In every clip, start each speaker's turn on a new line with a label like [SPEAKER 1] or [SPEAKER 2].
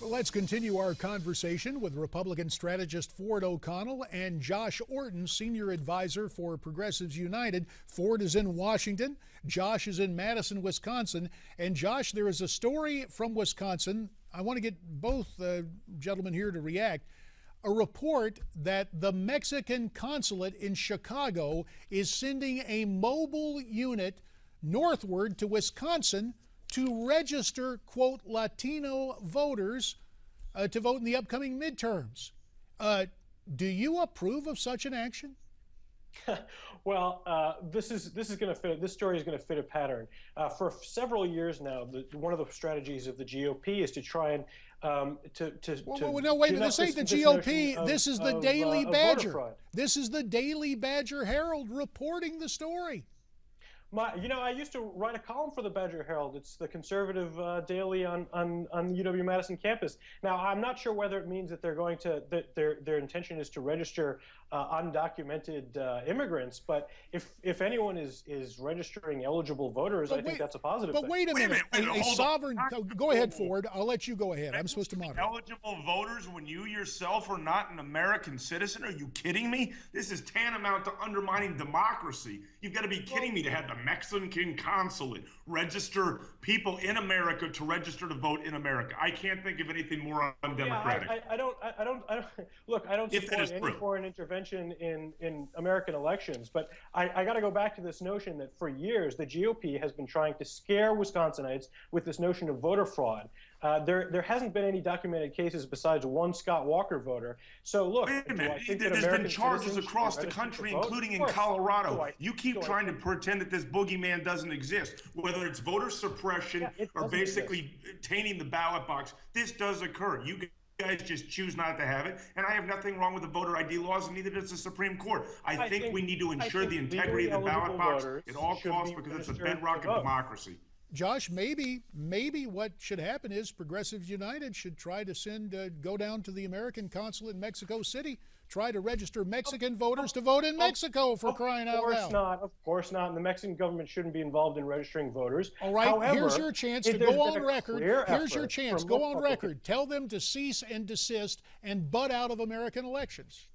[SPEAKER 1] Let's continue our conversation with Republican strategist Ford O'Connell and Josh Orton, senior advisor for Progressives United. Ford is in Washington. Josh is in Madison, Wisconsin. And Josh, there is a story from Wisconsin. I want to get both gentlemen here to react. A report that the Mexican consulate in Chicago is sending a mobile unit northward to Wisconsin to register, quote, Latino voters to vote in the upcoming midterms. Do you approve of such an action?
[SPEAKER 2] Well, this story is going to fit a pattern. For several years now, one of the strategies of the GOP is to try and no, wait a minute.
[SPEAKER 1] This ain't the GOP. This is the Daily Badger. This is the Daily Badger Herald reporting the story.
[SPEAKER 2] I used to write a column for the Badger Herald. It's the conservative daily on the UW-Madison campus. Now, I'm not sure whether it means that they're going to their intention is to register undocumented immigrants, but if anyone is registering eligible voters, I think that's a positive thing.
[SPEAKER 1] But wait a minute. A sovereign. Go ahead, Ford. I'll let you go ahead. I'm supposed to moderate.
[SPEAKER 3] Eligible voters when you yourself are not an American citizen? Are you kidding me? This is tantamount to undermining democracy. You've got to be kidding me to have the Mexican consulate register people in America to register to vote in America. I can't think of anything more undemocratic.
[SPEAKER 2] Yeah, I don't support any foreign intervention in American elections, but I got to go back to this notion that for years the GOP has been trying to scare Wisconsinites with this notion of voter fraud. There hasn't been any documented cases besides one Scott Walker voter. So look,
[SPEAKER 3] there's been charges across the country, including in Colorado. You keep trying to pretend that this boogeyman doesn't exist, whether it's voter suppression or basically tainting the ballot box. This does occur. You guys just choose not to have it, and I have nothing wrong with the voter ID laws, and neither does the Supreme Court. I think we need to ensure the integrity of the ballot box at all costs because it's a bedrock of democracy.
[SPEAKER 1] Josh, maybe what should happen is Progressives United should try to go down to the American consulate in Mexico City, try to register Mexican voters to vote in Mexico, for crying out loud.
[SPEAKER 2] Of course not. And the Mexican government shouldn't be involved in registering voters.
[SPEAKER 1] All right, however, here's your chance to go on record. Here's your chance. Go on record. Tell them to cease and desist and butt out of American elections.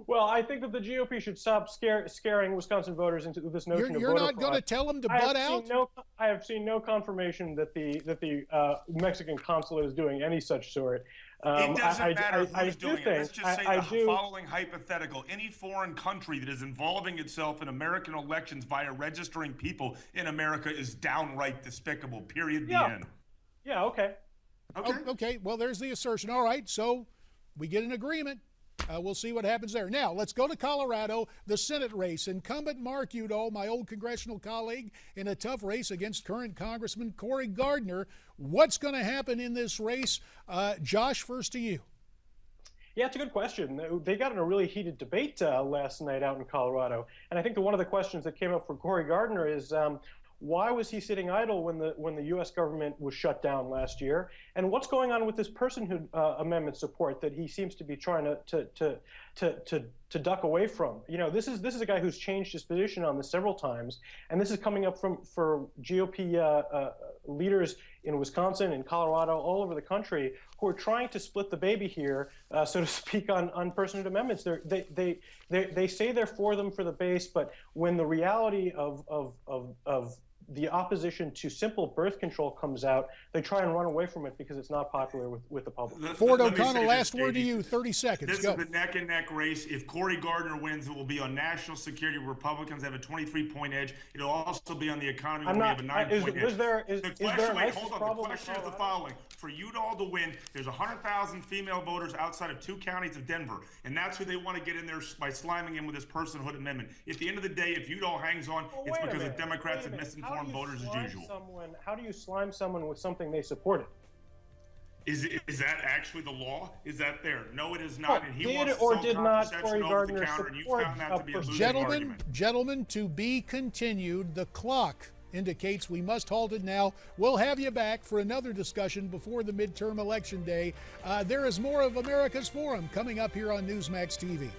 [SPEAKER 2] Well, I think that the GOP should stop scaring Wisconsin voters into this notion of voter fraud.
[SPEAKER 1] You're not going to tell them to butt out?
[SPEAKER 2] I have seen no confirmation that the Mexican consulate is doing any such sort.
[SPEAKER 3] It doesn't matter who's doing it. Let's just say the following hypothetical. Any foreign country that is involving itself in American elections via registering people in America is downright despicable, period, the end.
[SPEAKER 2] Yeah, okay.
[SPEAKER 1] Okay, well, there's the assertion. All right, so we get an agreement. We'll see what happens there. Now, let's go to Colorado, the Senate race. Incumbent Mark Udall, my old congressional colleague, in a tough race against current Congressman Cory Gardner. What's going to happen in this race? Josh, first to you.
[SPEAKER 2] Yeah, it's a good question. They got in a really heated debate last night out in Colorado. And I think that one of the questions that came up for Cory Gardner is, why was he sitting idle when the U.S. government was shut down last year? And what's going on with this personhood amendment support that he seems to be trying to duck away from? You know, this is a guy who's changed his position on this several times, and this is coming up for GOP leaders in Wisconsin and Colorado, all over the country, who are trying to split the baby here, so to speak, on personhood amendments. They say they're for them for the base, but when the reality of the opposition to simple birth control comes out, they try and run away from it because it's not popular with the public.
[SPEAKER 1] Ford O'Connell, last word to you, 30 seconds.
[SPEAKER 3] This is a neck-and-neck race. If Cory Gardner wins, it will be on national security. Republicans have a 23-point edge. It'll also be on the economy where we have a 9-point edge. The question is the following. For Udall to win, there's 100,000 female voters outside of 2 counties of Denver, and that's who they want to get in there by sliming in with this personhood amendment. At the end of the day, if Udall hangs on, it's because the Democrats have misinformed voters as usual.
[SPEAKER 2] How do you slime someone with something they supported?
[SPEAKER 3] Is that actually the law? Is that there? No, it is not. And he
[SPEAKER 2] did or did not Cory Gardner support
[SPEAKER 1] Gentlemen, to be continued. The clock indicates we must halt it now. We'll have you back for another discussion before the midterm election day. There is more of America's Forum coming up here on Newsmax TV.